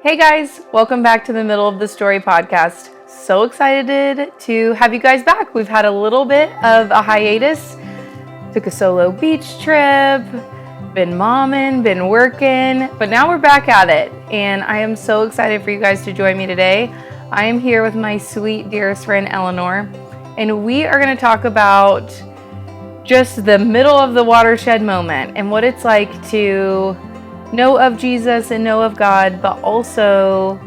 Hey guys, welcome back to the Middle of the Story podcast. So excited to have you guys back. We've had a little bit of a hiatus. Took a solo beach trip, been momming, been working, but now we're back at it. And I am so excited for you guys to join me today. I am here with my sweet, dearest friend, Eleanor, and we are going to talk about just the middle of the watershed moment and what it's like to know of Jesus and know of God, but also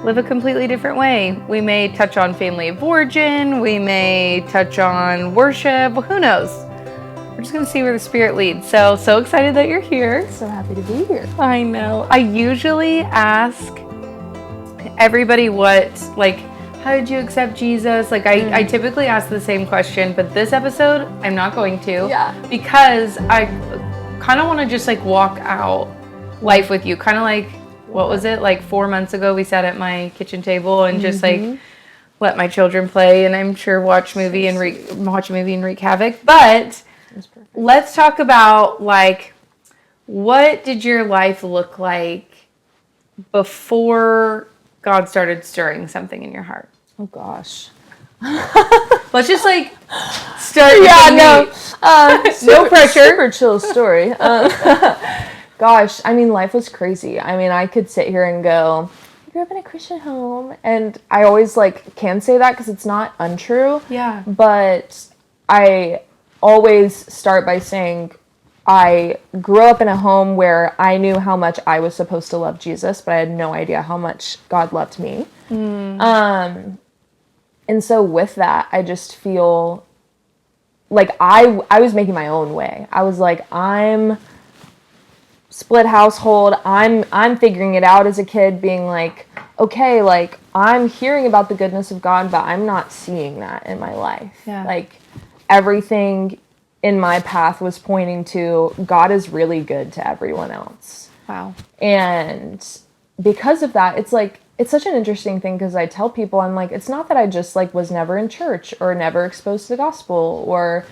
live a completely different way. We may touch on family of origin, we may touch on worship, who knows? We're just going to see where the Spirit leads. So excited that you're here. So happy to be here. I know. I usually ask everybody how did you accept Jesus? I typically ask the same question, but this episode, I'm not going to. Yeah. Because I kind of want to just walk out life with you. Kind of like, what was it? 4 months ago, we sat at my kitchen table and just let my children play, and I'm sure watch a movie and wreak havoc. But let's talk about what did your life look like before God started stirring something in your heart? Oh gosh. Let's just start. No pressure. Super chill story. Gosh, I mean, life was crazy. I mean, I could sit here and go, I grew up in a Christian home, and I always can say that because it's not untrue. Yeah. But I always start by saying I grew up in a home where I knew how much I was supposed to love Jesus, but I had no idea how much God loved me. And so with that, I just feel like I was making my own way. I was like, I'm split household. I'm figuring it out as a kid, being okay, I'm hearing about the goodness of God, but I'm not seeing that in my life. Yeah. Everything in my path was pointing to God is really good to everyone else. Wow. And because of that, it's such an interesting thing, because I tell people, I'm it's not that I just was never in church or never exposed to the gospel or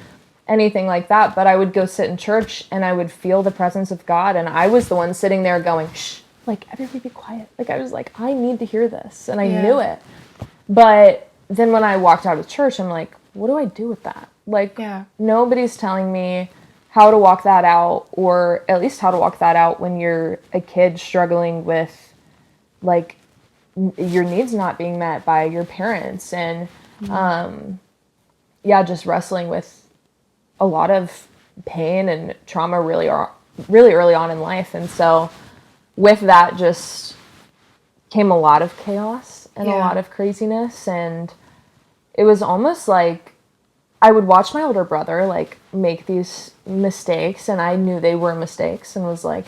anything like that, but I would go sit in church and I would feel the presence of God, and I was the one sitting there going, shh, everybody be quiet. I was I need to hear this, and I knew it. But then when I walked out of church, I'm what do I do with that? Nobody's telling me how to walk that out, or at least how to walk that out when you're a kid struggling with your needs not being met by your parents, and just wrestling with a lot of pain and trauma really early on in life. And so with that just came a lot of chaos and a lot of craziness. And it was almost I would watch my older brother make these mistakes, and I knew they were mistakes, and was oh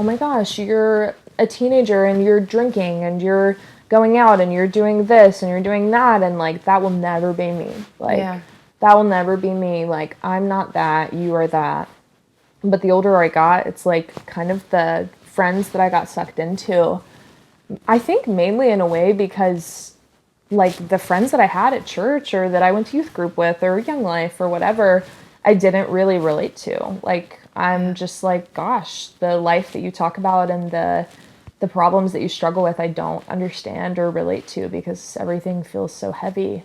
my gosh, you're a teenager and you're drinking and you're going out and you're doing this and you're doing that, and that will never be me. That will never be me. I'm not that, you are that. But the older I got, it's kind of the friends that I got sucked into. I think mainly in a way because the friends that I had at church, or that I went to youth group with, or Young Life or whatever, I didn't really relate to. I'm just gosh, the life that you talk about and the problems that you struggle with, I don't understand or relate to, because everything feels so heavy.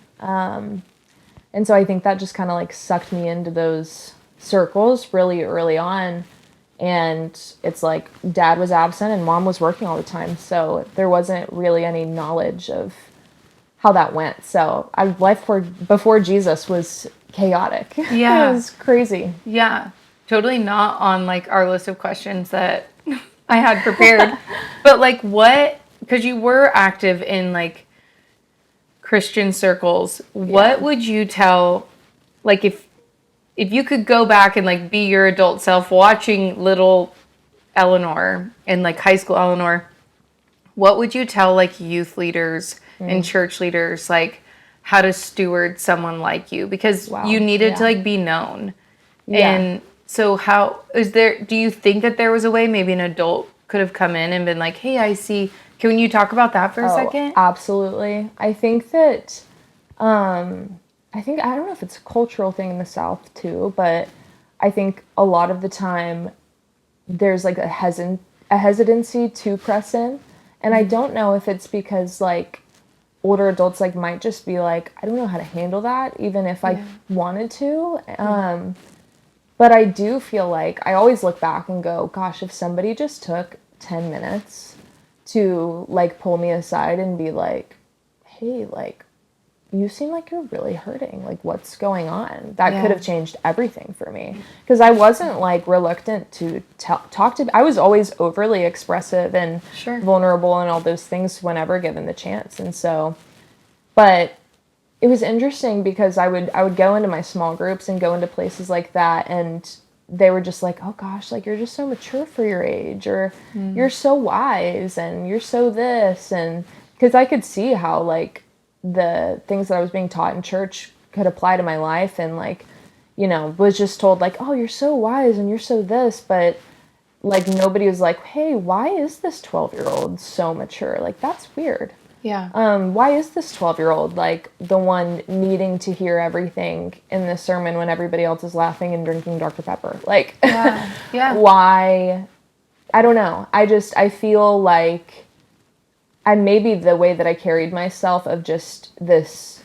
And so I think that just kind of sucked me into those circles really early on. And it's dad was absent and mom was working all the time. So there wasn't really any knowledge of how that went. So life before Jesus was chaotic. Yeah. It was crazy. Yeah. Totally not on our list of questions that I had prepared. But what, because you were active in Christian circles, what would you tell, if you could go back and be your adult self watching little Eleanor and high school Eleanor, what would you tell youth leaders and church leaders how to steward someone like you? Because you needed to be known. And so do you think that there was a way maybe an adult could have come in and been hey, I see. Can you talk about that for a second? Absolutely. I think that, I don't know if it's a cultural thing in the South too, but I think a lot of the time there's a hesitancy to press in And I don't know if it's because, like, older adults, like, might just be like, I don't know how to handle that, even if I wanted to. But I do feel like I always look back and go, gosh, if somebody just took 10 minutes to, like, pull me aside and be like, hey, like, you seem like you're really hurting. Like, what's going on? That could have changed everything for me. Because I wasn't, like, reluctant to talk to... I was always overly expressive and vulnerable and all those things whenever given the chance. And so... But it was interesting because I would go into my small groups and go into places like that, and they were just like, oh gosh, like, you're just so mature for your age, or you're so wise, and you're so this, and because I could see how, like, the things that I was being taught in church could apply to my life, and, like, you know, was just told, like, oh, you're so wise and you're so this, but, like, nobody was like, hey, why is this 12-year-old so mature? Like, that's weird. Yeah. Why is this 12-year-old, like, the one needing to hear everything in the sermon when everybody else is laughing and drinking Dr. Pepper? Like, why? I don't know. I feel like, and maybe the way that I carried myself of just this,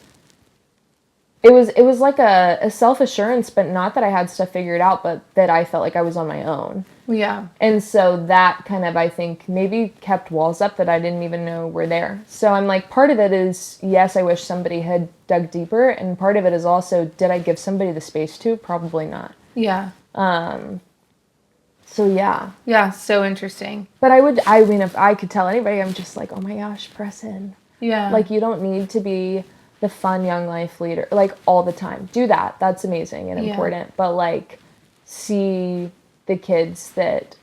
it was like a self-assurance, but not that I had stuff figured out, but that I felt like I was on my own. Yeah. And so that kind of, I think, maybe kept walls up that I didn't even know were there. So I'm like, part of it is, yes, I wish somebody had dug deeper. And part of it is also, did I give somebody the space to? Probably not. Yeah. So yeah. Yeah, so interesting. But I mean, if I could tell anybody, I'm just like, oh my gosh, press in. Yeah. Like, you don't need to be the fun young life leader, like, all the time. Do that. That's amazing and important. But, like, see the kids that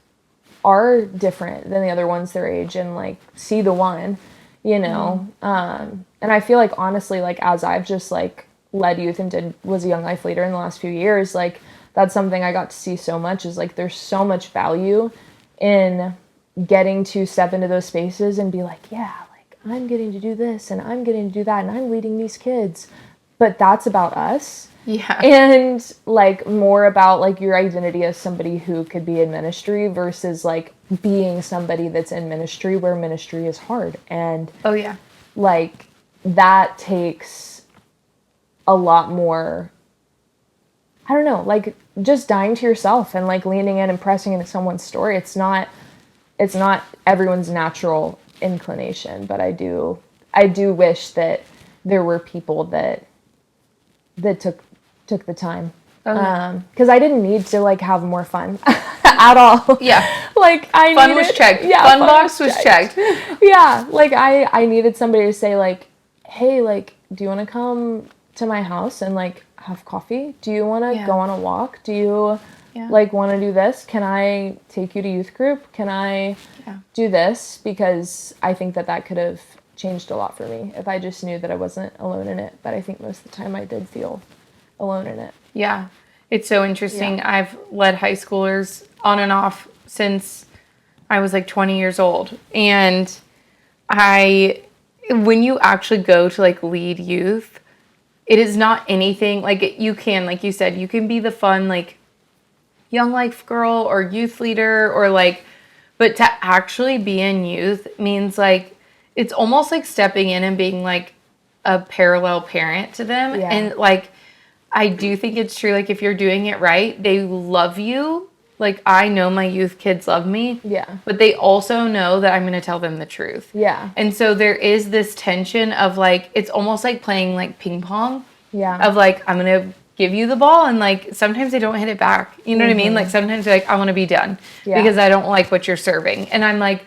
are different than the other ones their age, and, like, see the one, you know. And I feel like, honestly, like, as I've just, like, led youth and was a young life leader in the last few years, like, that's something I got to see so much, is, like, there's so much value in getting to step into those spaces and be like, yeah, like, I'm getting to do this and I'm getting to do that and I'm leading these kids, but that's about us. Yeah. And, like, more about, like, your identity as somebody who could be in ministry versus, like, being somebody that's in ministry where ministry is hard. And, like, that takes a lot more, I don't know, like, just dying to yourself and, like, leaning in and pressing into someone's story. It's not everyone's natural inclination, but I do wish that there were people that took the time. Because I didn't need to, like, have more fun at all. Yeah. Like, fun was checked. Yeah, fun box was checked. Yeah. Like, I needed somebody to say, like, hey, like, do you want to come to my house and, like, have coffee? Do you want to go on a walk? Do you, like, want to do this? Can I take you to youth group? Can I do this? Because I think that could have changed a lot for me if I just knew that I wasn't alone in it. But I think most of the time I did feel alone in it. Yeah. It's so interesting. Yeah. I've led high schoolers on and off since I was like 20 years old. And when you actually go to, like, lead youth, it is not anything like you can, like you said, you can be the fun, like, young life girl or youth leader, or, like, but to actually be in youth means, like, it's almost like stepping in and being, like, a parallel parent to them. Yeah. And, like, I do think it's true. Like, if you're doing it right, they love you. Like, I know my youth kids love me. Yeah. But they also know that I'm going to tell them the truth. Yeah. And so there is this tension of, like, it's almost like playing, like, ping pong. Yeah. Of, like, I'm going to give you the ball, and, like, sometimes they don't hit it back. You know what I mean? Like, sometimes they're like, I want to be done because I don't like what you're serving. And I'm like,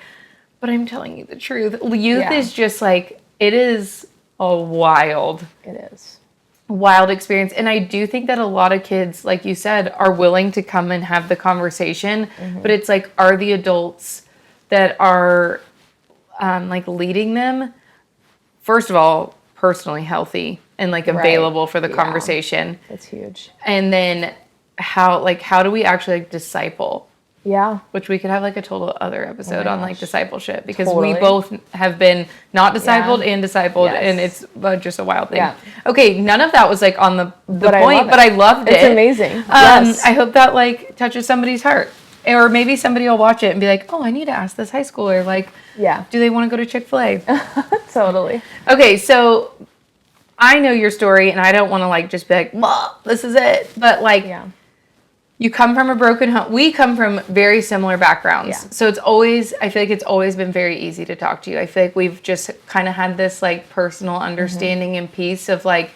but I'm telling you the truth. Youth is just, like, it is a wild experience. And I do think that a lot of kids, like you said, are willing to come and have the conversation. But it's like, are the adults that are like leading them, first of all, personally healthy and, like, available for the conversation? That's huge. And then how do we actually, like, disciple? Yeah. Which we could have, like, a total other episode on, like, discipleship, because we both have been not discipled and discipled, and it's just a wild thing. Yeah. Okay, none of that was, like, on the point, but I loved it. It's amazing. I hope that, like, touches somebody's heart. Or maybe somebody will watch it and be like, oh, I need to ask this high schooler, like, do they want to go to Chick-fil-A? Totally. Okay, so I know your story, and I don't want to, like, just be like, well, this is it. But, like, you come from a broken home. We come from very similar backgrounds. Yeah. So it's always, I feel like it's always been very easy to talk to you. I feel like we've just kind of had this, like, personal understanding and peace of, like,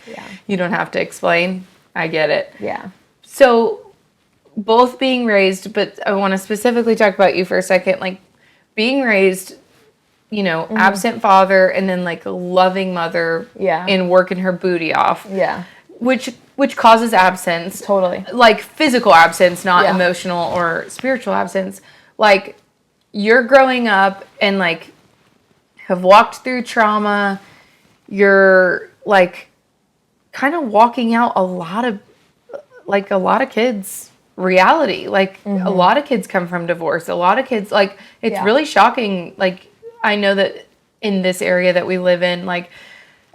you don't have to explain. I get it. Yeah. So both being raised, but I want to specifically talk about you for a second, like, being raised, you know, absent father and then, like, a loving mother and working her booty off. Yeah. Which causes absence. Totally. Like, physical absence, not emotional or spiritual absence. Like, you're growing up and, like, have walked through trauma. You're, like, kind of walking out a lot of kids' reality. Like, a lot of kids come from divorce. A lot of kids, like, it's really shocking. Like, I know that in this area that we live in, like,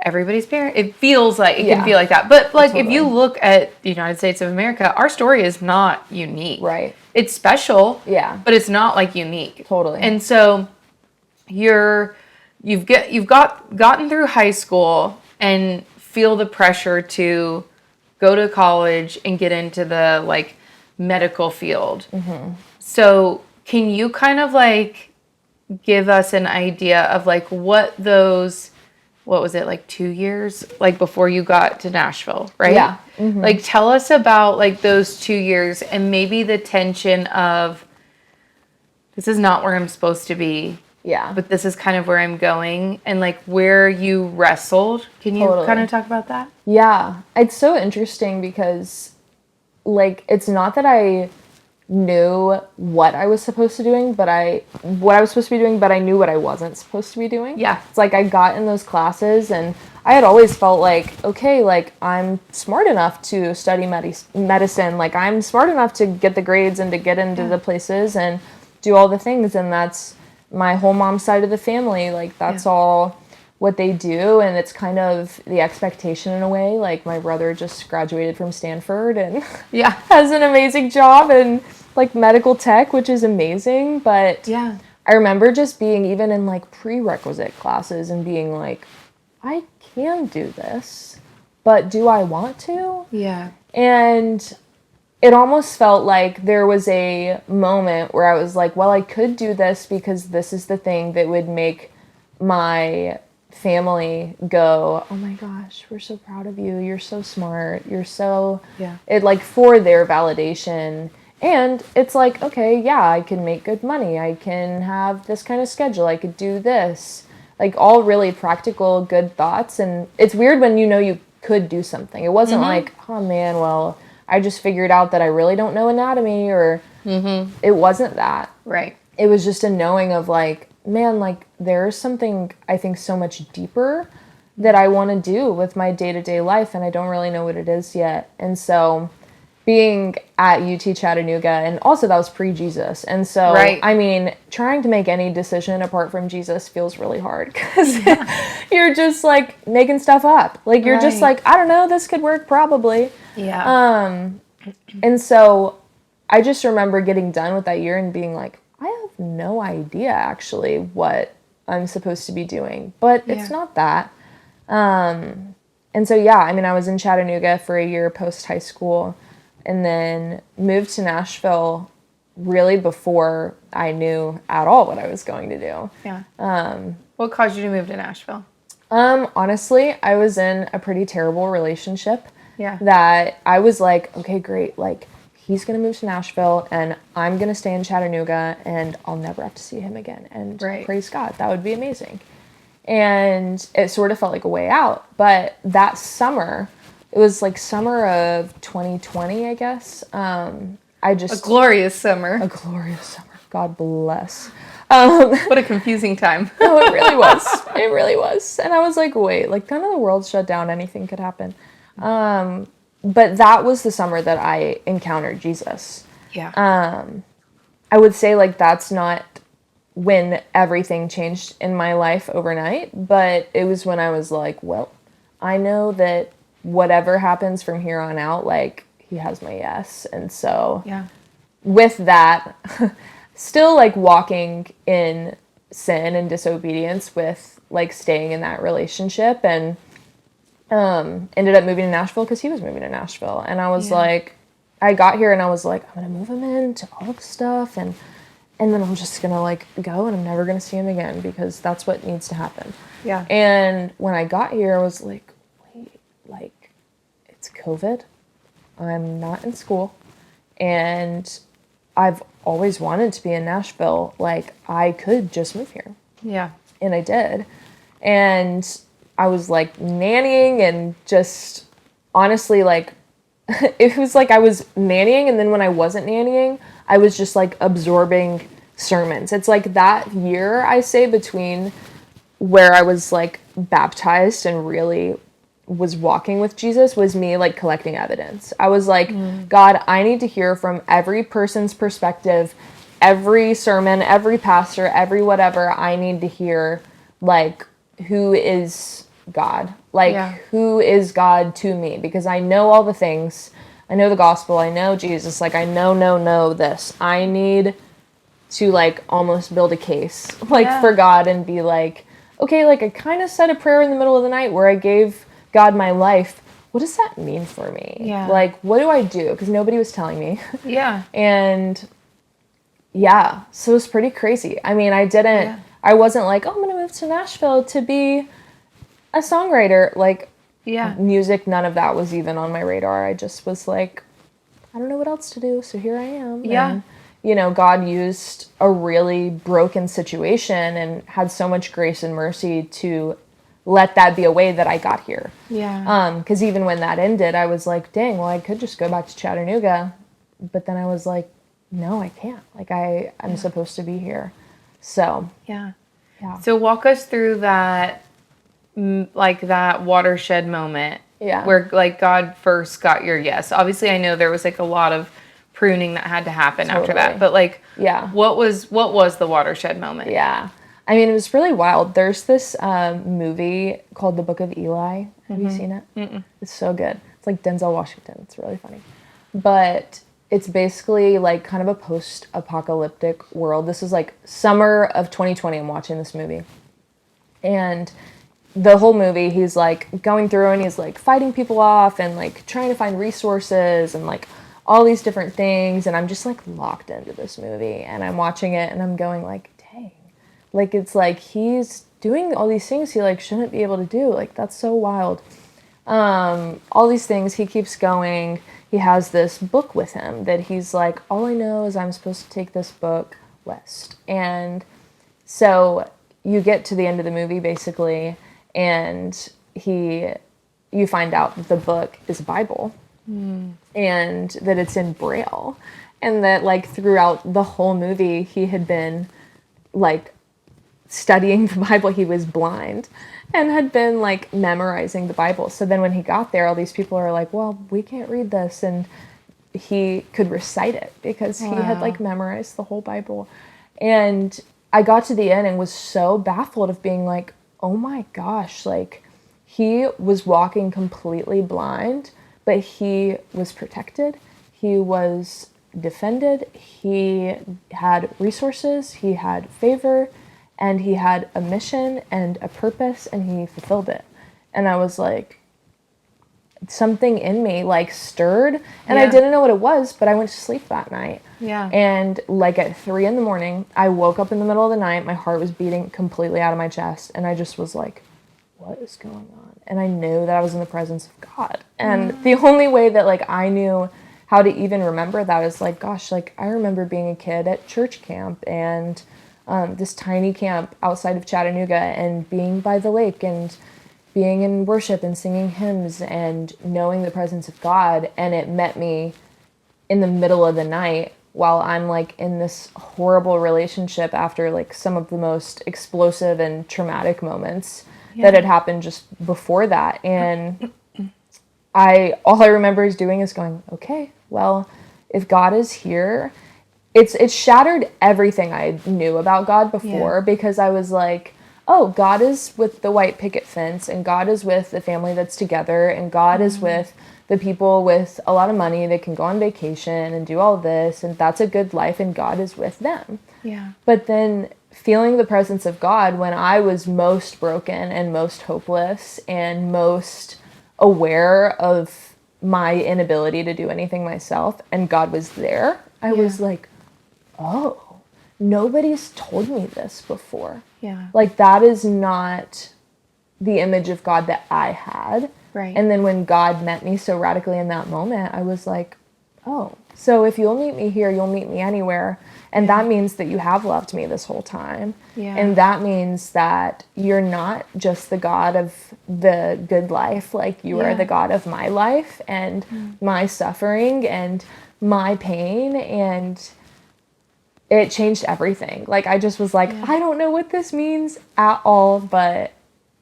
everybody's parent, it feels like, it can feel like that. But, like, if you look at the United States of America, our story is not unique. Right. It's special. Yeah. But it's not, like, unique. Totally. And so you've gotten through high school and feel the pressure to go to college and get into the, like, medical field. So can you kind of, like, give us an idea of, like, what was it, like 2 years, like, before you got to Nashville, right? Yeah. Like, tell us about, like, those 2 years and maybe the tension of, this is not where I'm supposed to be. Yeah. But this is kind of where I'm going, and, like, where you wrestled. Can you kind of talk about that? Yeah. It's so interesting because, like, it's not that I knew what I was supposed to doing, but what I was supposed to be doing, but I knew what I wasn't supposed to be doing. Yeah. It's like I got in those classes and I had always felt like, okay, like, I'm smart enough to study medicine. Like, I'm smart enough to get the grades and to get into the places and do all the things. And that's my whole mom's side of the family. Like, that's all what they do. And it's kind of the expectation in a way. Like, my brother just graduated from Stanford and has an amazing job in, like, medical tech, which is amazing. But I remember just being even in, like, prerequisite classes and being like, I can do this, but do I want to? Yeah. And it almost felt like there was a moment where I was like, well, I could do this because this is the thing that would make my family go, oh my gosh, we're so proud of you. You're so smart. You're so, it, like, for their validation. And it's like, okay, yeah, I can make good money. I can have this kind of schedule. I could do this. Like, all really practical, good thoughts. And it's weird when you know you could do something. It wasn't like, oh man, well, I just figured out that I really don't know anatomy, or it wasn't that. Right. It was just a knowing of, like, man, like, there's something I think so much deeper that I want to do with my day-to-day life, and I don't really know what it is yet. And so being at UT Chattanooga, and also that was pre-Jesus. And so, I mean, trying to make any decision apart from Jesus feels really hard because you're just, like, making stuff up. Like, you're just like, I don't know, this could work probably. Yeah. And so I just remember getting done with that year and being like, I have no idea actually what I'm supposed to be doing, but it's not that. And so, I mean, I was in Chattanooga for a year post high school and then moved to Nashville really before I knew at all what I was going to do. Yeah. What caused you to move to Nashville? Honestly, I was in a pretty terrible relationship. That I was like, okay, great. Like, he's going to move to Nashville and I'm going to stay in Chattanooga and I'll never have to see him again. And praise God, that would be amazing. And it sort of felt like a way out. But that summer, it was like summer of 2020, I guess. A glorious summer. A glorious summer. God bless. What a confusing time. No, it really was. It really was. And I was like, wait, like, none of the world shut down. Anything could happen. But that was the summer that I encountered Jesus. Yeah. I would say, like, that's not when everything changed in my life overnight, but it was when I was like, well, I know that whatever happens from here on out, like, he has my yes. And so with that, still like walking in sin and disobedience with like staying in that relationship, and ended up moving to Nashville because he was moving to Nashville. And I was like, I got here and I was like, I'm going to move him into all the stuff, and then I'm just going to like go, and I'm never going to see him again because that's what needs to happen. Yeah. And when I got here, I was like, wait, like, it's COVID. I'm not in school. And I've always wanted to be in Nashville. Like, I could just move here. Yeah. And I did. And I was like nannying, and just honestly, like, it was like I was nannying, and then when I wasn't nannying, I was just like absorbing sermons. It's like that year, I say, between where I was like baptized and really was walking with Jesus, was me like collecting evidence. I was like, God, I need to hear from every person's perspective, every sermon, every pastor, every whatever. I need to hear like, who is God? Like, who is God to me? Because I know all the things. I know the gospel. I know Jesus. Like, I know this. I need to like almost build a case like for God and be like, okay, like I kind of said a prayer in the middle of the night where I gave God my life. What does that mean for me? Yeah. Like, what do I do? Because nobody was telling me. Yeah. And yeah, so it was pretty crazy. I mean, I wasn't like, oh, I'm going to move to Nashville to be a songwriter. Like, music, none of that was even on my radar. I just was like, I don't know what else to do, so here I am. Yeah. And, you know, God used a really broken situation and had so much grace and mercy to let that be a way that I got here. Yeah. Because even when that ended, I was like, dang, well, I could just go back to Chattanooga. But then I was like, no, I can't. Like, I'm supposed to be here. So, yeah. Yeah. So walk us through that, like that watershed moment. Yeah. Where like God first got your yes. Obviously, I know there was like a lot of pruning that had to happen after that. But like, what was the watershed moment? Yeah. I mean, it was really wild. There's this movie called The Book of Eli. Have you seen it? Mm-mm. It's so good. It's like Denzel Washington. It's really funny. But it's basically like kind of a post-apocalyptic world. This is like summer of 2020. I'm watching this movie. And the whole movie, he's like going through and he's like fighting people off and like trying to find resources and like all these different things. And I'm just like locked into this movie, and I'm watching it and I'm going like, dang, like it's like he's doing all these things he like shouldn't be able to do. Like, that's so wild. All these things, he keeps going. He has this book with him that he's like, all I know is I'm supposed to take this book west. And so you get to the end of the movie basically, and you find out that the book is a Bible, and that it's in Braille, and that like throughout the whole movie he had been like studying the Bible. He was blind and had been like memorizing the Bible. So then when he got there, all these people are like, well, we can't read this, and he could recite it because he had like memorized the whole Bible. And I got to the end and was so baffled of being like, oh my gosh, like he was walking completely blind, but he was protected. He was defended. He had resources. He had favor, and he had a mission and a purpose, and he fulfilled it. And I was like, something in me like stirred, and I didn't know what it was, but I went to sleep that night. Yeah. And like at 3 a.m, I woke up in the middle of the night. My heart was beating completely out of my chest, and I just was like, what is going on? And I knew that I was in the presence of God. And the only way that like I knew how to even remember that is like, gosh, like I remember being a kid at church camp, and this tiny camp outside of Chattanooga, and being by the lake and being in worship and singing hymns and knowing the presence of God. And it met me in the middle of the night while I'm like in this horrible relationship after like some of the most explosive and traumatic moments that had happened just before that. And all I remember is doing is going, okay, well, if God is here, it's shattered everything I knew about God before, because I was like, oh, God is with the white picket fence, and God is with the family that's together, and God is with the people with a lot of money that can go on vacation and do all this, and that's a good life, and God is with them. Yeah. But then feeling the presence of God when I was most broken and most hopeless and most aware of my inability to do anything myself, and God was there, I was like, oh, nobody's told me this before. Yeah. Like, that is not the image of God that I had. Right. And then when God met me so radically in that moment, I was like, oh, so if you'll meet me here, you'll meet me anywhere. And that means that you have loved me this whole time. Yeah. And that means that you're not just the God of the good life. Like, you are the God of my life and my suffering and my pain. And it changed everything. Like, I just was like, I don't know what this means at all, but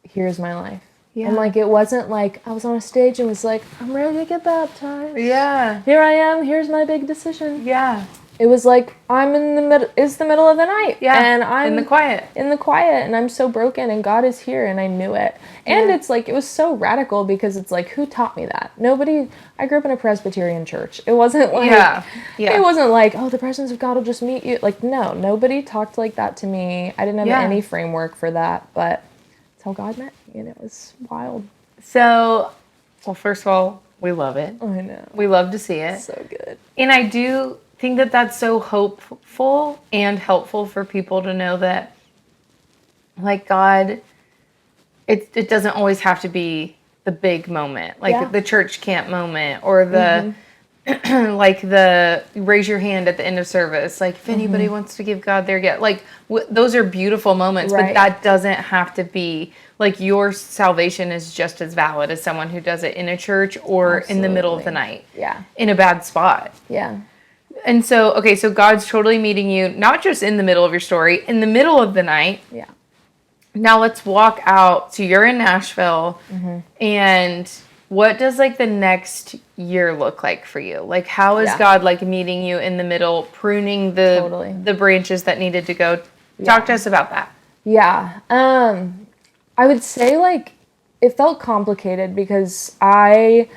here's my life. Yeah. And like, it wasn't like I was on a stage and was like, I'm ready to get baptized. Yeah. Here I am. Here's my big decision. Yeah. It was like, I'm in the middle, it's the middle of the night. Yeah. And I'm in the quiet. And I'm so broken, and God is here, and I knew it. And it's like, it was so radical because it's like, who taught me that? Nobody. I grew up in a Presbyterian church. It wasn't like, it wasn't like, oh, the presence of God will just meet you. Like, no, nobody talked like that to me. I didn't have any framework for that, but that's how God met me, and it was wild. So, well, first of all, we love it. I know. We love to see it. So good. And I do think that that's so hopeful and helpful for people to know that, like, God, it doesn't always have to be the big moment, like the church camp moment, or the like the raise your hand at the end of service, like if anybody wants to give God their gift, like those are beautiful moments, but that doesn't have to be, like, your salvation is just as valid as someone who does it in a church or in the middle of the night, in a bad spot. And so, okay, so God's totally meeting you, not just in the middle of your story, in the middle of the night. Now let's walk out. So you're in Nashville, and what does, like, the next year look like for you? Like, how is God, like, meeting you in the middle, pruning the branches that needed to go? Talk to us about that. I would say, like, it felt complicated because I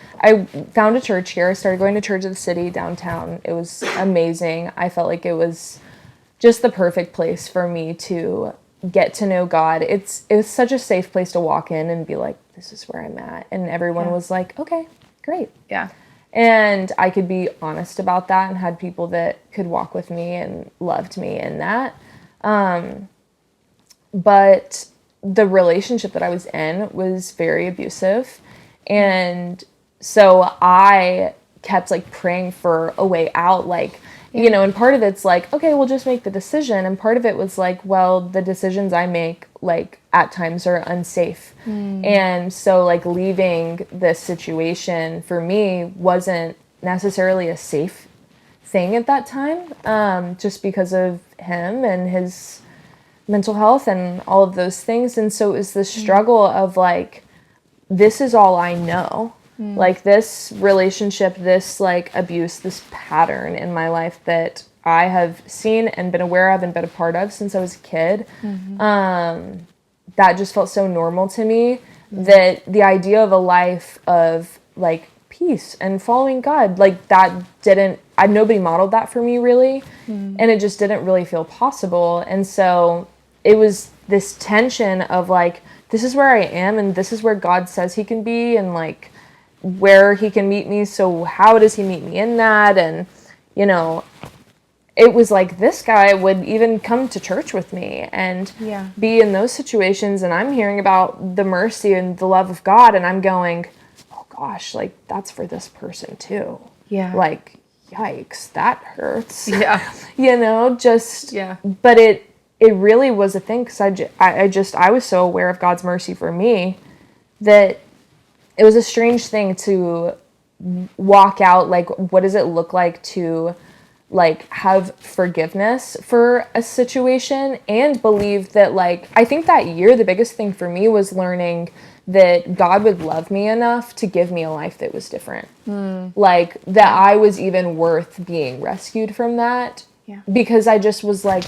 found a church here. I started going to Church of the City downtown. It was amazing. I felt like it was just the perfect place for me to get to know God. It was such a safe place to walk in and be like, this is where I'm at. And everyone was like, okay, great. And I could be honest about that and had people that could walk with me and loved me in that. But the relationship that I was in was very abusive. And so I kept, like, praying for a way out, like, you know, and part of it's like, okay, we'll just make the decision. And part of it was like, well, the decisions I make, like, at times are unsafe. And so, like, leaving this situation for me wasn't necessarily a safe thing at that time, just because of him and his mental health and all of those things. And so it was this struggle of, like, this is all I know. Like, this relationship, this, like, abuse, this pattern in my life that I have seen and been aware of and been a part of since I was a kid, that just felt so normal to me, that the idea of a life of, like, peace and following God, like, that nobody modeled that for me, really, and it just didn't really feel possible. And so it was this tension of, like, this is where I am, and this is where God says he can be, and, like, where he can meet me, so how does he meet me in that? And, you know, it was like, this guy would even come to church with me and be in those situations, and I'm hearing about the mercy and the love of God, and I'm going, oh gosh, like, that's for this person too. Like, yikes, that hurts. You know, just, but it really was a thing, because I was so aware of God's mercy for me that it was a strange thing to walk out, like, what does it look like to, like, have forgiveness for a situation and believe that, like, I think that year the biggest thing for me was learning that God would love me enough to give me a life that was different. Like, that I was even worth being rescued from that. Because I just was like,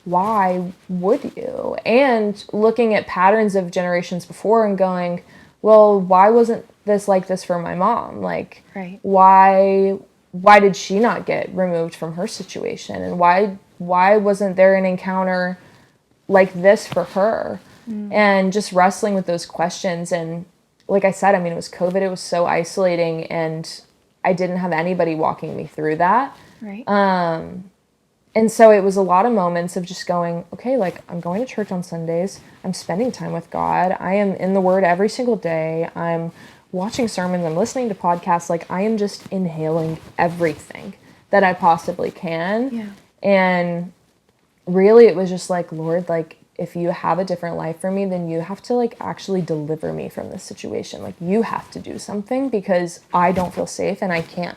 why would you? And looking at patterns of generations before and going, well, why wasn't this like this for my mom? Like, Right. why did she not get removed from her situation? And why wasn't there an encounter like this for her? And just wrestling with those questions. And like I said, I mean, it was COVID. It was so isolating, and I didn't have anybody walking me through that. Right. And so it was a lot of moments of just going, okay, like I'm going to church on Sundays. I'm spending time with God. I am in the Word every single day. I'm watching sermons. I'm listening to podcasts. Like I am just inhaling everything that I possibly can. Yeah. And really it was just like, Lord, like if you have a different life for me, then you have to like actually deliver me from this situation. Like you have to do something because I don't feel safe and I can't.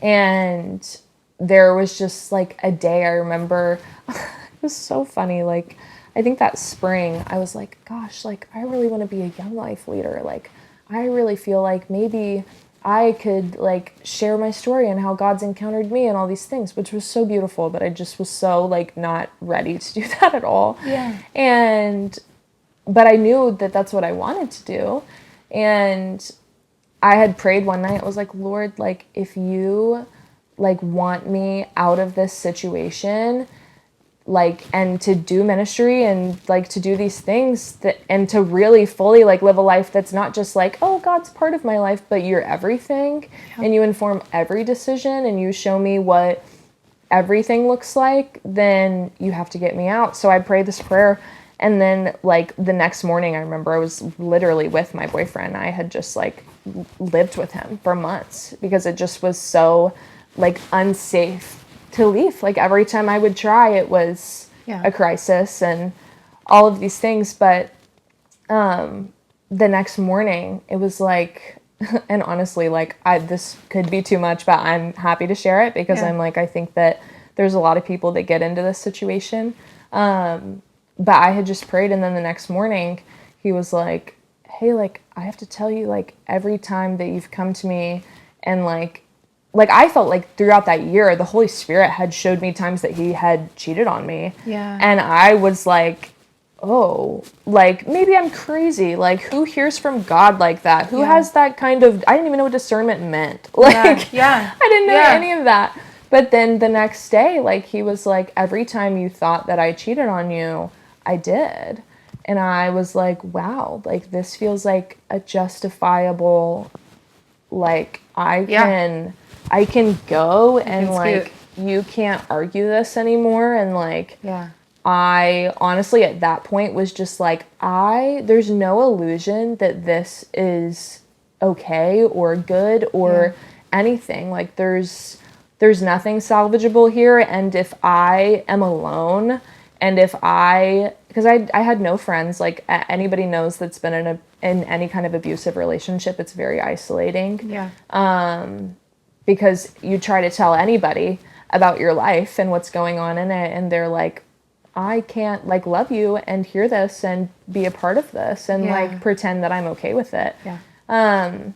And there was just like a day I remember, it was so funny. Like, I think that spring I was like, gosh, like I really want to be a young life leader. Like, I really feel like maybe I could like share my story and how God's encountered me and all these things, which was so beautiful, but I just was so like not ready to do that at all. Yeah. But I knew that that's what I wanted to do. And I had prayed one night. I was like, Lord, like if you like want me out of this situation, like, and to do ministry and like to do these things that, and to really fully like live a life that's not just like, oh, God's part of my life, but you're everything. And you inform every decision and you show me what everything looks like, then you have to get me out. So I prayed this prayer. And then like the next morning, I remember I was literally with my boyfriend. I had just like lived with him for months because it just was so like unsafe to leave. Like every time I would try, it was a crisis and all of these things. But the next morning it was like, and honestly, like this could be too much, but I'm happy to share it because I'm like, I think that there's a lot of people that get into this situation. But I had just prayed, and then the next morning he was like, hey, like I have to tell you, like every time that you've come to me and like I felt like throughout that year, the Holy Spirit had showed me times that he had cheated on me. Yeah. And I was like, oh, like maybe I'm crazy. Like who hears from God like that? Who has that kind of, I didn't even know what discernment meant. Like, I didn't know any of that. But then the next day, like he was like, every time you thought that I cheated on you, I did. And I was like, wow, like this feels like a justifiable, like I can go and like you can't argue this anymore. And like I honestly at that point was just like, there's no illusion that this is okay or good or anything. Like there's nothing salvageable here. And if I am alone, and if because I had no friends, like anybody knows that's been in any kind of abusive relationship, it's very isolating. Because you try to tell anybody about your life and what's going on in it, and they're like, I can't like love you and hear this and be a part of this and like pretend that I'm okay with it. But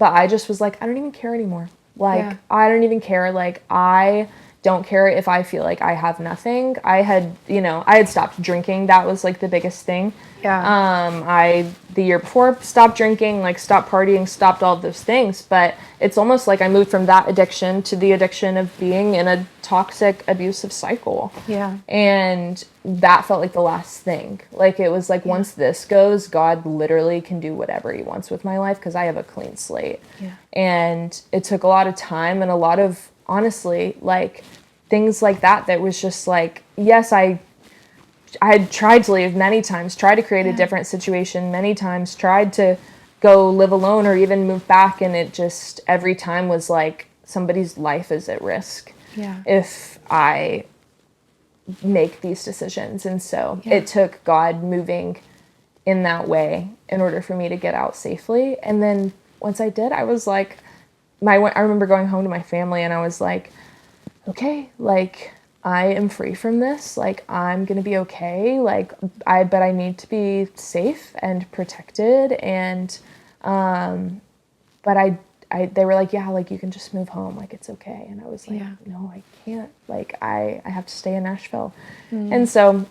I just was like, I don't even care anymore. Like I don't even care. Like I don't care if I feel like I have nothing. I had stopped drinking. That was like the biggest thing. The year before stopped drinking, like stopped partying, stopped all of those things. But it's almost like I moved from that addiction to the addiction of being in a toxic, abusive cycle. And that felt like the last thing. Like it was like once this goes, God literally can do whatever he wants with my life because I have a clean slate. And it took a lot of time and a lot of, honestly, like things like that was just like, yes, I had tried to leave many times, tried to create a different situation many times, tried to go live alone or even move back, and it just every time was like somebody's life is at risk if I make these decisions. And so it took God moving in that way in order for me to get out safely. And then once I did, I was like, I remember going home to my family and I was like, okay, like I am free from this. Like I'm going to be okay. Like but I need to be safe and protected. And, but they were like, yeah, like you can just move home. Like it's okay. And I was like, no, I can't. Like I have to stay in Nashville. And so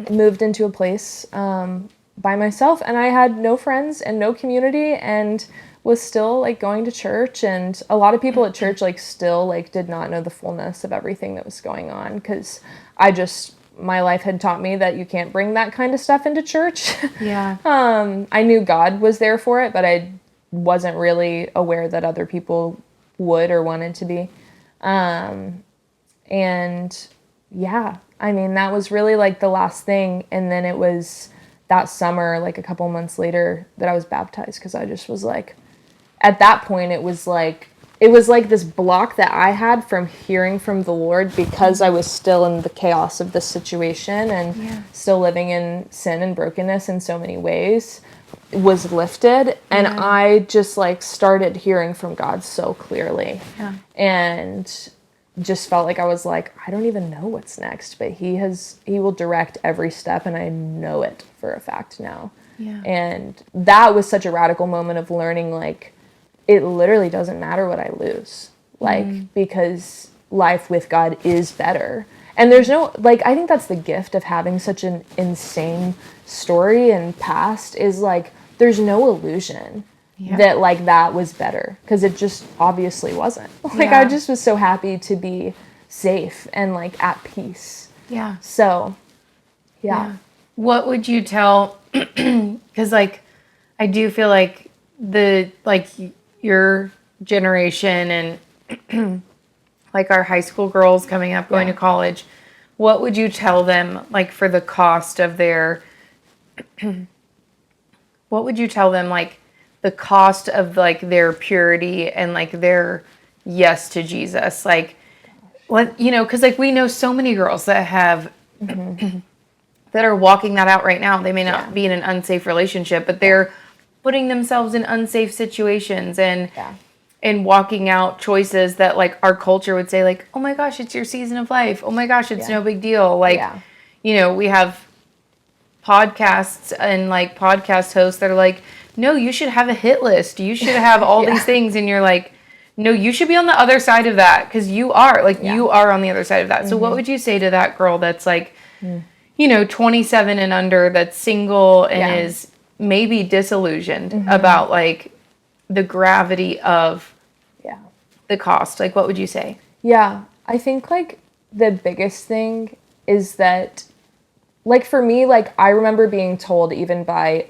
moved into a place, by myself, and I had no friends and no community, and was still like going to church, and a lot of people at church like still like did not know the fullness of everything that was going on, because my life had taught me that you can't bring that kind of stuff into church. Yeah. I knew God was there for it, but I wasn't really aware that other people would or wanted to be. And yeah, I mean, that was really like the last thing. And then it was that summer, like a couple months later, that I was baptized, because I just was like, at that point, it was like this block that I had from hearing from the Lord, because I was still in the chaos of this situation and still living in sin and brokenness in so many ways, was lifted. And I just like started hearing from God so clearly. Yeah. And just felt like I was like, I don't even know what's next, but he will direct every step, and I know it for a fact now. Yeah. And that was such a radical moment of learning, like, it literally doesn't matter what I lose, like, because life with God is better. And there's no, like, I think that's the gift of having such an insane story and past, is like, there's no illusion that like that was better, because it just obviously wasn't. Like, I just was so happy to be safe and like at peace. Yeah. So, yeah. What would you tell, because like, I do feel like your generation and like our high school girls coming up, going to college, what would you tell them, like, for the cost of their, what would you tell them, like, the cost of like their purity and like their yes to Jesus? Like, what, because like we know so many girls that have, that are walking that out right now. They may not be in an unsafe relationship, but they're putting themselves in unsafe situations and walking out choices that like our culture would say like, oh my gosh, it's your season of life. Oh my gosh, it's no big deal. Like, we have podcasts and like podcast hosts that are like, no, you should have a hit list. You should have all these things. And you're like, no, you should be on the other side of that, because you are you are on the other side of that. So what would you say to that girl that's like, 27 and under, that's single and is maybe disillusioned about like the gravity of the cost? Like, what would you say? Yeah, I think like the biggest thing is that, like, for me, like, I remember being told even by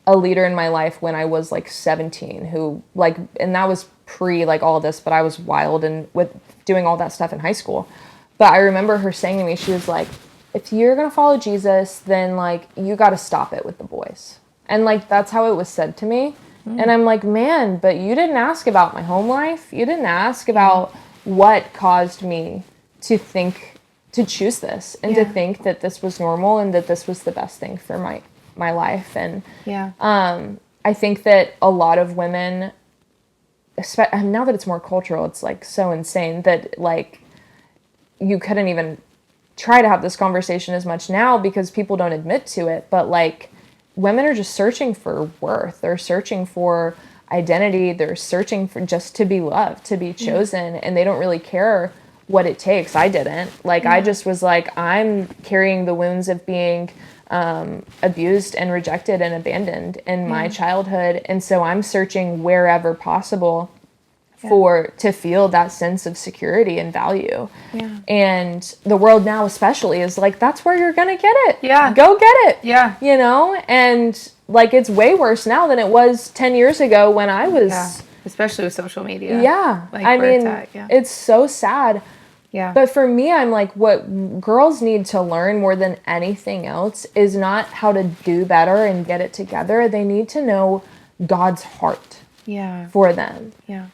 a leader in my life when I was like 17, who like, and that was pre like all this, but I was wild and with doing all that stuff in high school. But I remember her saying to me, she was like, if you're going to follow Jesus, then like you got to stop it with the boys. And like, that's how it was said to me. And I'm like, man, but you didn't ask about my home life. You didn't ask about what caused me to choose this and to think that this was normal and that this was the best thing for my life. And I think that a lot of women, now that it's more cultural, it's like so insane that like you couldn't even try to have this conversation as much now because people don't admit to it, but like women are just searching for worth. They're searching for identity. They're searching for just to be loved, to be chosen, and they don't really care what it takes. I didn't. Like, I just was like, I'm carrying the wounds of being abused and rejected and abandoned in my childhood, and so I'm searching wherever possible to feel that sense of security and value. And the world now especially is like, that's where you're gonna get it. Go get it. And like, it's way worse now than it was 10 years ago when I was especially with social media. Like, I mean, it's so sad. But for me, I'm like, what girls need to learn more than anything else is not how to do better and get it together. They need to know God's heart for them.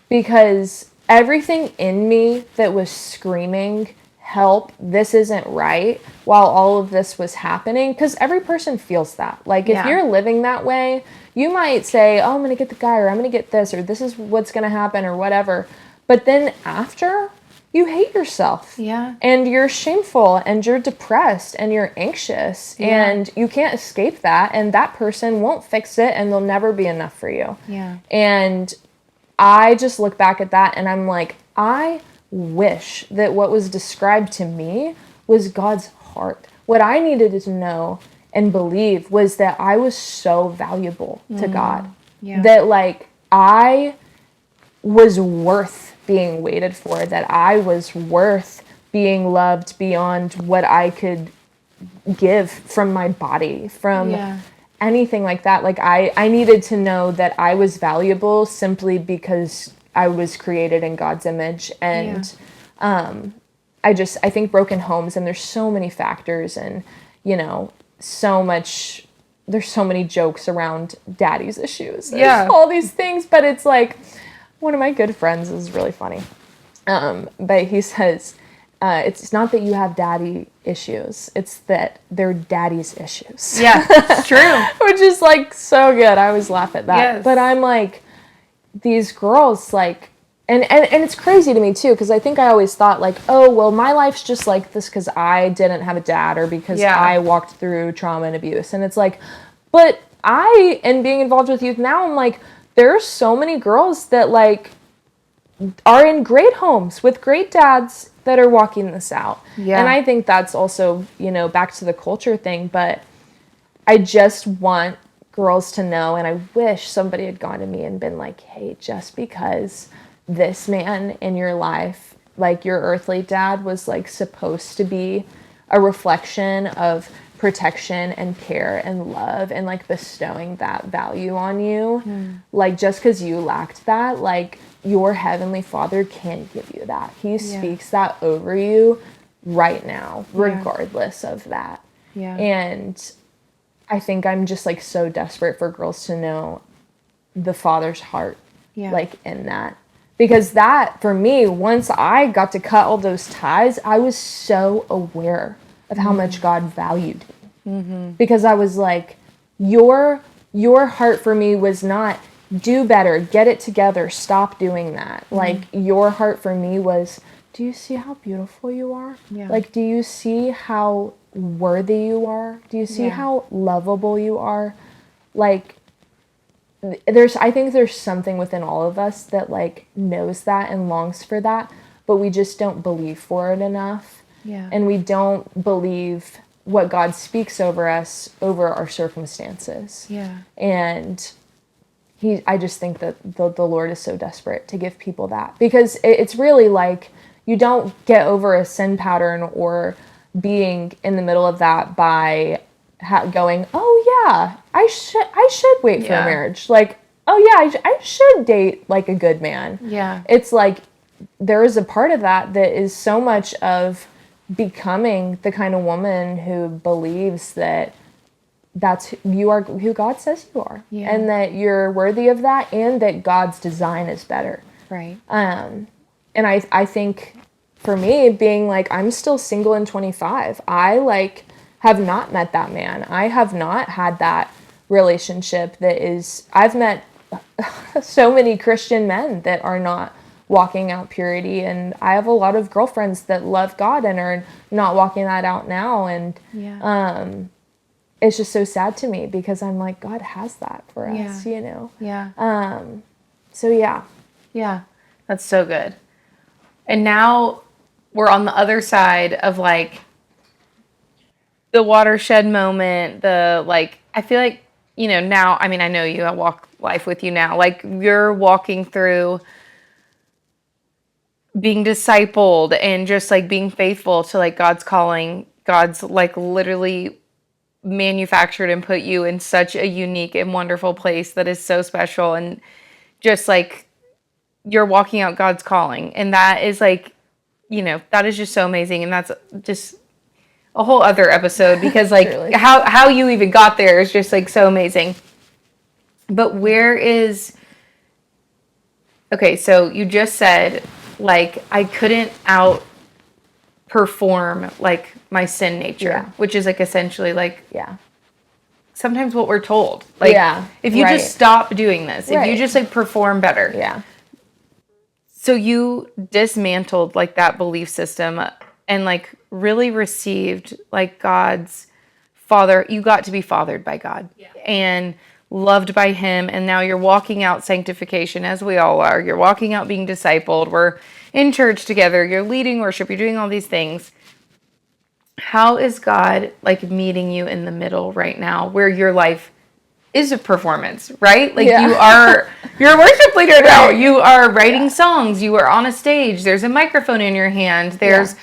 Because everything in me that was screaming, help, this isn't right, while all of this was happening, because every person feels that. Like, if you're living that way, you might say, oh, I'm going to get the guy, or I'm going to get this, or this is what's going to happen, or whatever. But then after, you hate yourself. And you're shameful, and you're depressed, and you're anxious, and you can't escape that, and that person won't fix it, and they'll never be enough for you. And I just look back at that, and I'm like, I wish that what was described to me was God's heart. What I needed to know and believe was that I was so valuable to God. Yeah. That like I was worth being waited for, that I was worth being loved beyond what I could give from my body, from anything like that. Like I needed to know that I was valuable simply because I was created in God's image. And I think broken homes, and there's so many factors, and there's so many jokes around daddy's issues. There's all these things, but it's like, one of my good friends is really funny. But he says, it's not that you have daddy issues, it's that they're daddy's issues. Yeah, it's true. Which is like so good. I always laugh at that. Yes. But I'm like, these girls, like, and it's crazy to me too, because I think I always thought like, oh, well, my life's just like this because I didn't have a dad, or because I walked through trauma and abuse. And it's like, but and being involved with youth now, I'm like, there are so many girls that like are in great homes with great dads that are walking this out. Yeah. And I think that's also, back to the culture thing, but I just want girls to know, and I wish somebody had gone to me and been like, hey, just because this man in your life, like your earthly dad, was like supposed to be a reflection of protection and care and love and like bestowing that value on you, like just because you lacked that, like your heavenly Father can give you that. He speaks that over you right now, regardless of that. Yeah. And I think I'm just like so desperate for girls to know the Father's heart, like in that. Because that, for me, once I got to cut all those ties, I was so aware of how much God valued me. Because I was like, your heart for me was not do better, get it together, stop doing that. Like, your heart for me was, do you see how beautiful you are? Yeah. Like, do you see how worthy you are? Do you see how lovable you are? Like, I think there's something within all of us that like knows that and longs for that, but we just don't believe for it enough. Yeah. And we don't believe what God speaks over us, over our circumstances. Yeah. And I just think that the Lord is so desperate to give people that, because it's really like, you don't get over a sin pattern or being in the middle of that by going, oh yeah, I should wait for a marriage. Like, oh yeah, I should date like a good man. Yeah. It's like, there is a part of that is so much of becoming the kind of woman who believes that you are who God says you are, and that you're worthy of that, and that God's design is better. Right. And I think for me, being like, I'm still single and 25, I like have not met that man. I have not had that relationship I've met so many Christian men that are not walking out purity, and I have a lot of girlfriends that love God and are not walking that out now, and it's just so sad to me, because I'm like, God has that for us, Yeah. So yeah, that's so good. And now we're on the other side of like the watershed moment, I feel like, now, I mean, I know you, I walk life with you now, like you're walking through being discipled and just like being faithful to like God's calling. God's like literally manufactured and put you in such a unique and wonderful place that is so special, and just like you're walking out God's calling, and that is like, that is just so amazing, and that's just a whole other episode, because like how you even got there is just like so amazing. But okay, so you just said like I couldn't outperform like my sin nature, which is like essentially like sometimes what we're told. Like if you just stop doing this, if you just like perform better. Yeah. So you dismantled like that belief system and like really received like God's father. You got to be fathered by God and loved by him. And now you're walking out sanctification, as we all are. You're walking out being discipled. We're in church together. You're leading worship. You're doing all these things. how is God like meeting you in the middle right now where your life is a performance, right? Like you're a worship leader now. You are writing songs, you are on a stage, there's a microphone in your hand, there's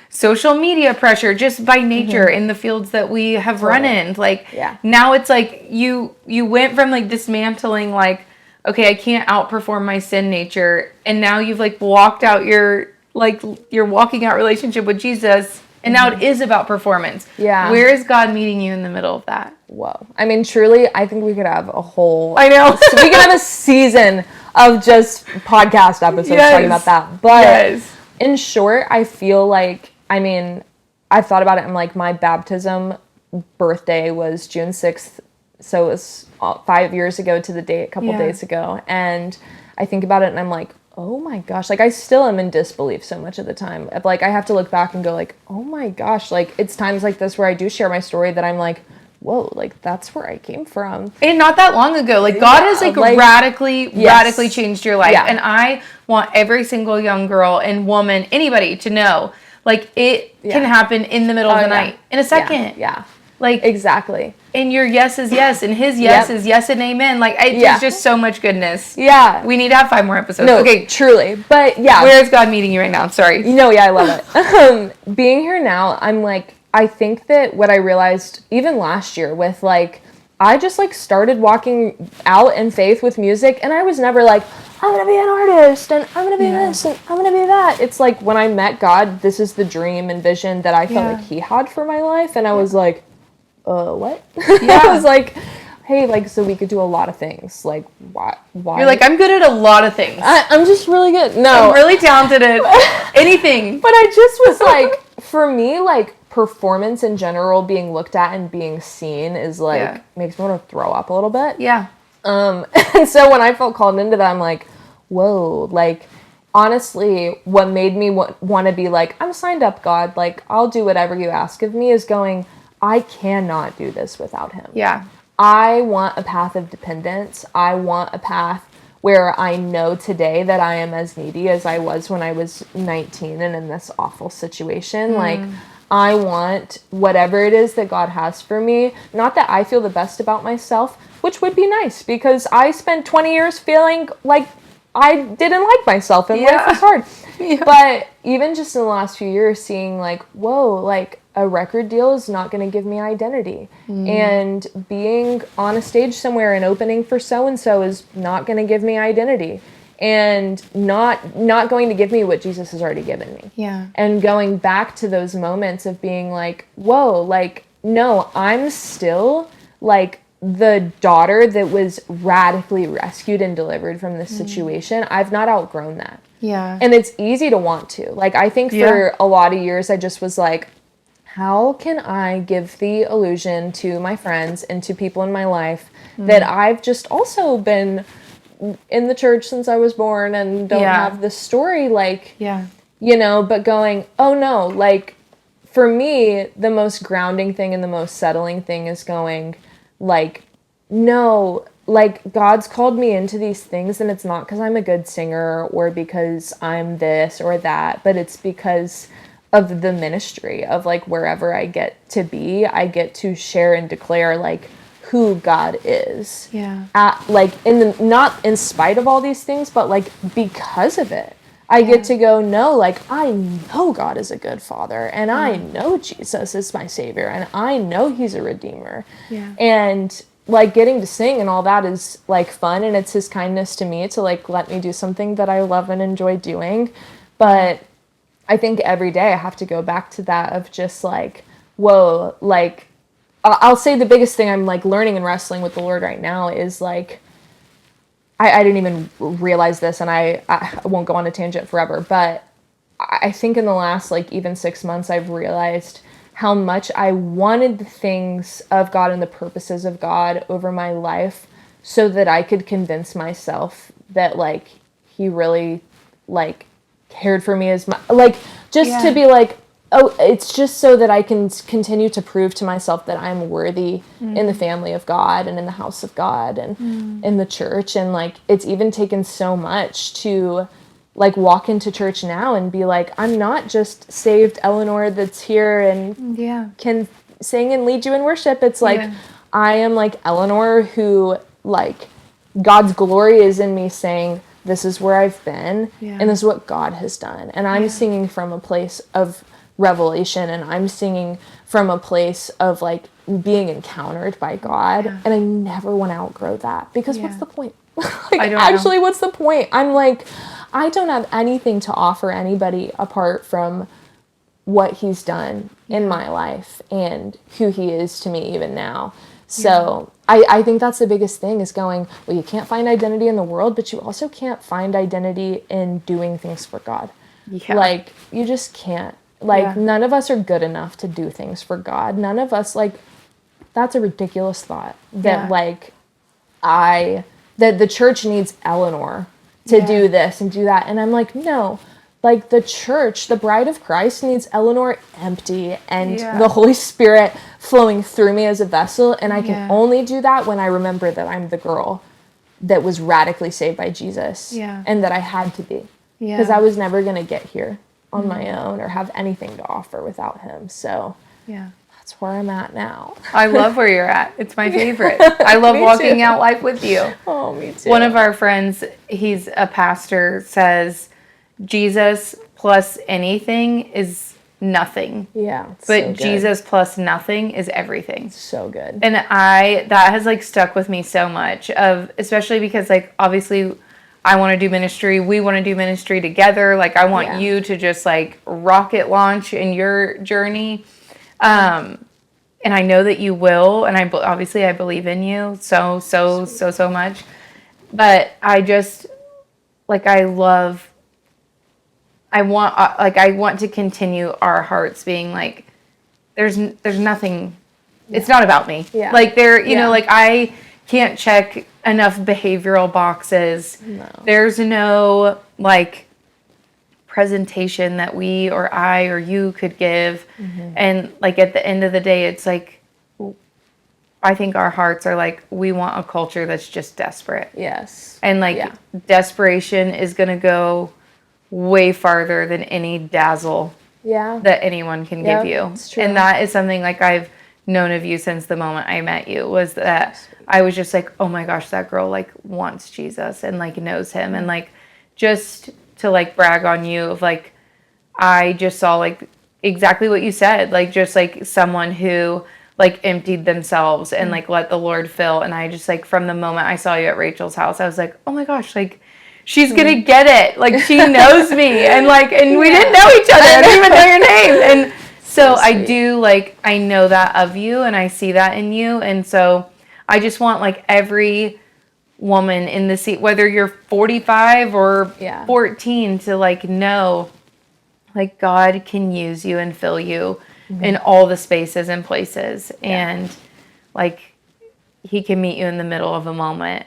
social media pressure just by nature in the fields that we have run in. Like now it's like you went from like dismantling like, okay, I can't outperform my sin nature, and now you've like walked out your like you're walking out relationship with Jesus, and now it is about performance. Yeah. Where is God meeting you in the middle of that? Whoa. I mean, truly, I think we could have a whole... I know. We could have a season of just podcast episodes talking about that. But in short, I feel like, I mean, I've thought about it. I'm like, my baptism birthday was June 6th. So it was 5 years ago to the date, a couple days ago. And I think about it and I'm like, oh my gosh, like I still am in disbelief so much of the time. Like I have to look back and go like, oh my gosh, like it's times like this where I do share my story that I'm like, whoa, like that's where I came from. And not that long ago, like God has like radically changed your life. And I want every single young girl and woman, anybody to know, like it can happen in the middle of the night, in a second. Like exactly. And your yes is yes, and his yes is yes and amen. Like there's just so much goodness. We need to have 5 more episodes. No, okay, truly. But yeah, where is God meeting you right now? Sorry. I love it. Being here now, I'm like, I think that what I realized even last year with like, I just like started walking out in faith with music, and I was never like, I'm gonna be an artist and I'm gonna be this and I'm gonna be that. It's like when I met God, this is the dream and vision that I felt like he had for my life, and I was like, what? I was like, hey, like, so we could do a lot of things. Like, why? You're like, I'm good at a lot of things. I'm just really good. No. I'm really talented at anything. But I just was like, for me, like, performance in general, being looked at and being seen is like, makes me want to throw up a little bit. And so when I felt called into that, I'm like, whoa, like, honestly, what made me want to be like, I'm signed up, God. Like, I'll do whatever you ask of me, is going, I cannot do this without him. I want a path of dependence. I want a path where I know today that I am as needy as I was when I was 19 and in this awful situation. Like, I want whatever it is that God has for me. Not that I feel the best about myself, which would be nice, because I spent 20 years feeling like I didn't like myself and life was hard. But even just in the last few years, seeing like, whoa, like, a record deal is not going to give me identity. And being on a stage somewhere and opening for so-and-so is not going to give me identity. And not going to give me what Jesus has already given me. And going back to those moments of being like, whoa, like, no, I'm still like the daughter that was radically rescued and delivered from this situation. I've not outgrown that. And it's easy to want to. Like, I think for a lot of years, I just was like, how can I give the illusion to my friends and to people in my life that I've just also been in the church since I was born and don't have this story, like, you know, but going, oh no, like, for me, the most grounding thing and the most settling thing is going, like, no, like, God's called me into these things, and it's not because I'm a good singer or because I'm this or that, but it's because of the ministry of, like, wherever I get to be, I get to share and declare, like, who God is. Like, not in spite of all these things, but, like, because of it. I get to go, no, like, I know God is a good father, and I know Jesus is my savior, and I know he's a redeemer. And, like, getting to sing and all that is, like, fun, and it's his kindness to me to, like, let me do something that I love and enjoy doing. But I think every day I have to go back to that of just, like, whoa, like, I'll say the biggest thing I'm, like, learning and wrestling with the Lord right now is, like, I didn't even realize this, and I won't go on a tangent forever, but I think in the last, like, even 6 months, I've realized how much I wanted the things of God and the purposes of God over my life so that I could convince myself that, like, he really, like, cared for me as my, like, just to be like, oh, it's just so that I can continue to prove to myself that I'm worthy in the family of God and in the house of God and in the church. And, like, it's even taken so much to like walk into church now and be like, I'm not just saved Eleanor that's here and can sing and lead you in worship. It's like, I am like Eleanor who, like, God's glory is in me saying, this is where I've been, and this is what God has done. And I'm singing from a place of revelation, and I'm singing from a place of, like, being encountered by God. And I never want to outgrow that, because what's the point? Like, actually, what's the point? I'm like, I don't have anything to offer anybody apart from what he's done in my life and who he is to me even now. So I think that's the biggest thing, is going, well, you can't find identity in the world, but you also can't find identity in doing things for God. Like, you just can't. Like, none of us are good enough to do things for God. None of us, like, that's a ridiculous thought. That, like, that the church needs Eleanor to do this and do that. And I'm like, no. Like, the church, the bride of Christ, needs Eleanor empty and the Holy Spirit flowing through me as a vessel. And I can only do that when I remember that I'm the girl that was radically saved by Jesus. And that I had to be. Because I was never going to get here on my own or have anything to offer without him. So that's where I'm at now. I love where you're at. It's my favorite. I love walking out life with you. Oh, me too. One of our friends, he's a pastor, says, Jesus plus anything is nothing. But so Jesus plus nothing is everything. So good. And that has, like, stuck with me so much, especially because, like, obviously I want to do ministry. We want to do ministry together. Like, I want you to just, like, rocket launch in your journey. And I know that you will. And obviously I believe in you so much. But I just, like, I want to continue our hearts being like, there's nothing, it's not about me. Like, you know, like, I can't check enough behavioral boxes. There's no, like, presentation that we or I or you could give. And, like, at the end of the day, it's like, I think our hearts are like, we want a culture that's just desperate. And, like, desperation is going to go way farther than any dazzle that anyone can give you. And that is something, like, I've known of you since the moment I met you, was that I was just like, oh my gosh, that girl, like, wants Jesus and, like, knows him. And, like, just to, like, brag on you of, like, I just saw, like, exactly what you said, like, just, like, someone who, like, emptied themselves and, like, let the Lord fill. And I just, like, from the moment I saw you at Rachel's house, I was like, oh my gosh, like, she's gonna get it. Like, she knows me. And, like, and we didn't know each other. I didn't even know your name. And so I do, like, I know that of you and I see that in you. And so I just want, like, every woman in the seat, whether you're 45 or 14, to, like, know, like, God can use you and fill you in all the spaces and places. And, like, he can meet you in the middle of a moment,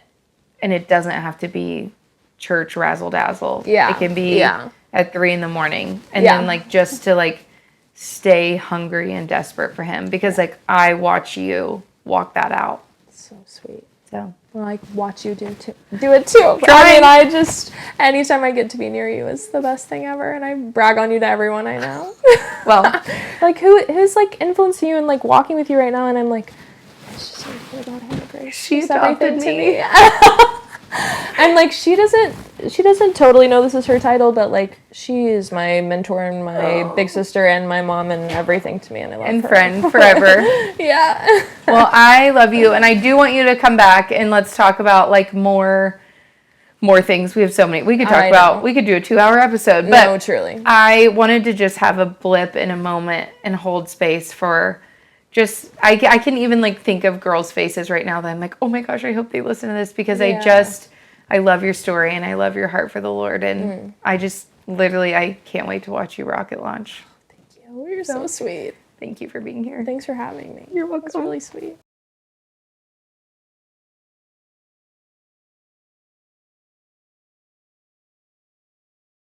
and it doesn't have to be church razzle dazzle. It can be at 3 a.m. and then, like, just to, like, stay hungry and desperate for him, because like, I watch you walk that out. So sweet. So well, I watch you do it too. I mean, anytime I get to be near you is the best thing ever, and I brag on you to everyone I know. Well, like, who's like influencing you and like walking with you right now, and I'm like, it's just so good about Hannah Grace. She's adopted me. And like, she doesn't totally know this is her title, but like, she is my mentor and my big sister and my mom and everything to me, and I love her. And friend forever. Yeah. Well, I love you, and I do want you to come back and let's talk about like more things. We have so many. We could talk about. We could do a 2-hour episode. But no, truly. I wanted to just have a blip in a moment and hold space for. Just, I can even like think of girls' faces right now that I'm like, oh my gosh, I hope they listen to this, because I love your story and I love your heart for the Lord, and I just literally, I can't wait to watch you rocket launch. Thank you. You're so sweet. Thank you for being here. Thanks for having me. You're welcome. That's really sweet.